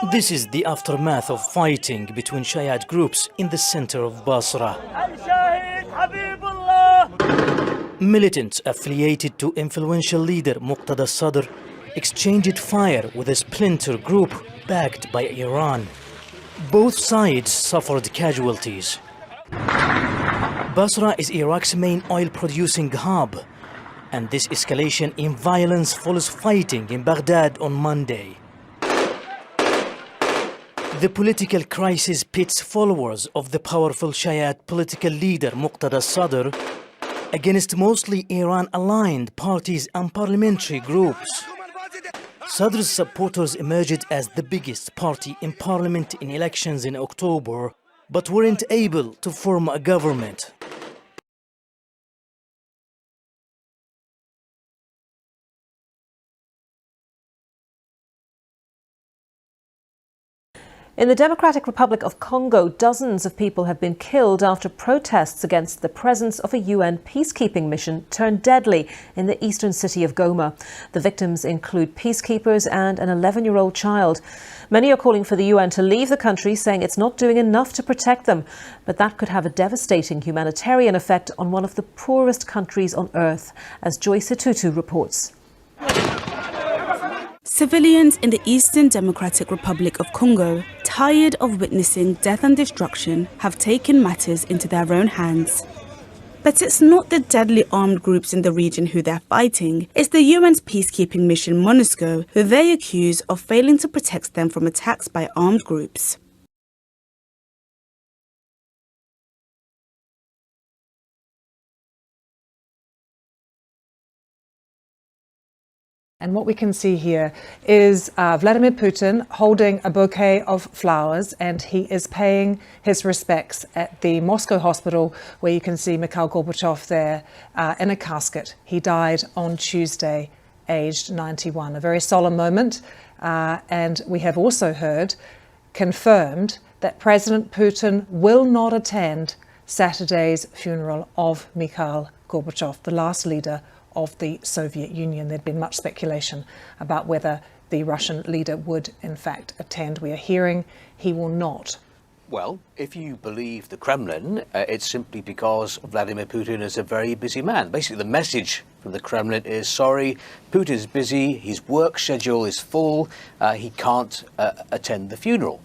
This is the aftermath of fighting between Shiite groups in the center of Basra. Militants affiliated to influential leader Muqtada Sadr exchanged fire with a splinter group backed by Iran. Both sides suffered casualties. Basra is Iraq's main oil-producing hub, and this escalation in violence follows fighting in Baghdad on Monday. The political crisis pits followers of the powerful Shiite political leader Muqtada Sadr against mostly Iran-aligned parties and parliamentary groups. Sadr's supporters emerged as the biggest party in parliament in elections in October, but weren't able to form a government. In the Democratic Republic of Congo, dozens of people have been killed after protests against the presence of a UN peacekeeping mission turned deadly in the eastern city of Goma. The victims include peacekeepers and an 11-year-old child. Many are calling for the UN to leave the country, saying it's not doing enough to protect them. But that could have a devastating humanitarian effect on one of the poorest countries on earth, as Joyce Tutu reports. Civilians in the Eastern Democratic Republic of Congo, tired of witnessing death and destruction, have taken matters into their own hands. But it's not the deadly armed groups in the region who they're fighting, it's the UN's peacekeeping mission MONUSCO who they accuse of failing to protect them from attacks by armed groups. And what we can see here is Vladimir Putin holding a bouquet of flowers, and he is paying his respects at the Moscow hospital, where you can see Mikhail Gorbachev there in a casket. He died on Tuesday, aged 91. A very solemn moment. And we have also heard, confirmed, that President Putin will not attend Saturday's funeral of Mikhail Gorbachev, the last leader of the Soviet Union. There'd been much speculation about whether the Russian leader would in fact attend. We are hearing he will not. Well, if you believe the Kremlin, it's simply because Vladimir Putin is a very busy man. Basically, the message from the Kremlin is, sorry, Putin's busy, his work schedule is full, he can't attend the funeral.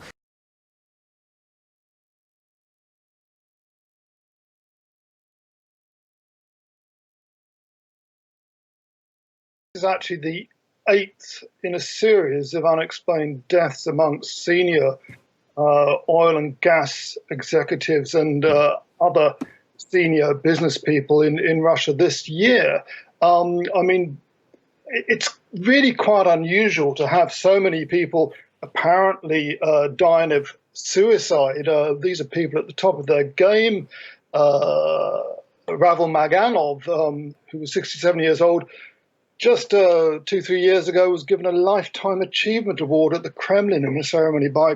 This is actually the 8th in a series of unexplained deaths amongst senior oil and gas executives and other senior business people in Russia this year. I mean, it's really quite unusual to have so many people apparently dying of suicide. These are people at the top of their game. Ravel Maganov, who was 67 years old, just 2-3 years ago was given a Lifetime Achievement Award at the Kremlin in a ceremony by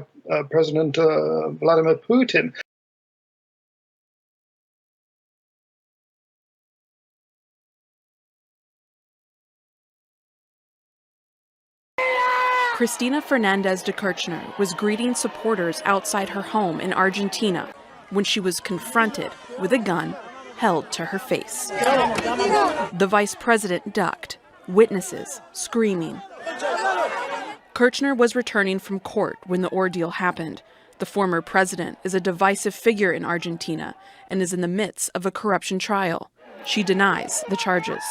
President Vladimir Putin. Cristina Fernandes de Kirchner was greeting supporters outside her home in Argentina when she was confronted with a gun held to her face. The vice president ducked, witnesses screaming. Kirchner was returning from court when the ordeal happened. The former president is a divisive figure in Argentina and is in the midst of a corruption trial. She denies the charges.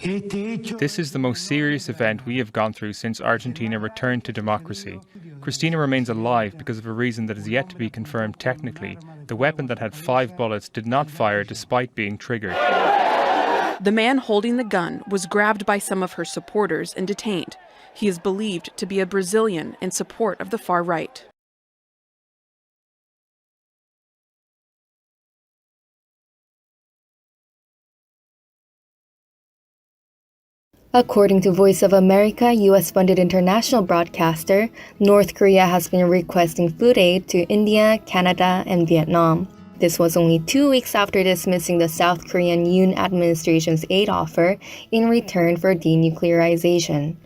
This is the most serious event we have gone through since Argentina returned to democracy. Cristina remains alive because of a reason that is yet to be confirmed technically. The weapon that had 5 bullets did not fire despite being triggered. The man holding the gun was grabbed by some of her supporters and detained. He is believed to be a Brazilian in support of the far right. According to Voice of America, U.S.-funded international broadcaster, North Korea has been requesting food aid to India, Canada, and Vietnam. This was only 2 weeks after dismissing the South Korean Yoon administration's aid offer in return for denuclearization.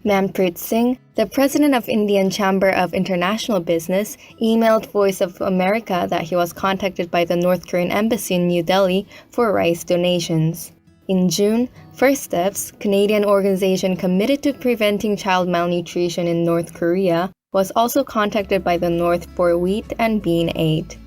Manpreet Singh, the president of Indian Chamber of International Business, emailed Voice of America that he was contacted by the North Korean embassy in New Delhi for rice donations. In June, First Steps, Canadian organization committed to preventing child malnutrition in North Korea, was also contacted by the North for wheat and bean aid.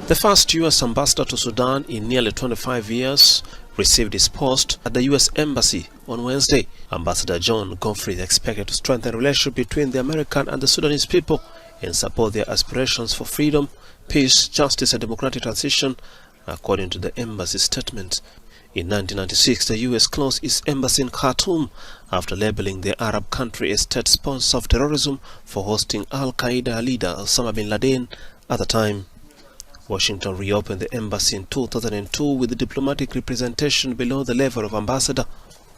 The first U.S. ambassador to Sudan in nearly 25 years received his post at the U.S. Embassy on Wednesday. Ambassador Jong-un is expected to strengthen the relationship between the American and the Sudanese people and support their aspirations for freedom, peace, justice and democratic transition, according to the embassy statement. In 1996, the U.S. closed its embassy in Khartoum after labeling the Arab country a state sponsor of terrorism for hosting Al-Qaeda leader Osama bin Laden at the time. Washington reopened the embassy in 2002 with diplomatic representation below the level of ambassador.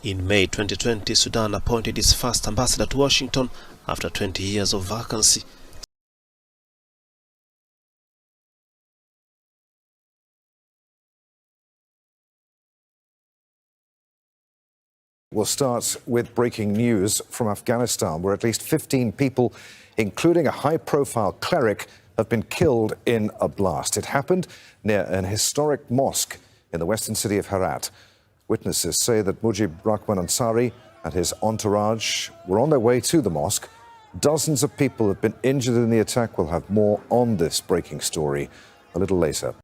In May 2020, Sudan appointed its first ambassador to Washington after 20 years of vacancy. We'll start with breaking news from Afghanistan, where at least 15 people, including a high-profile cleric, have been killed in a blast. It happened near an historic mosque in the western city of Herat. Witnesses say that Mujib Rahman Ansari and his entourage were on their way to the mosque. Dozens of people have been injured in the attack. We'll have more on this breaking story a little later.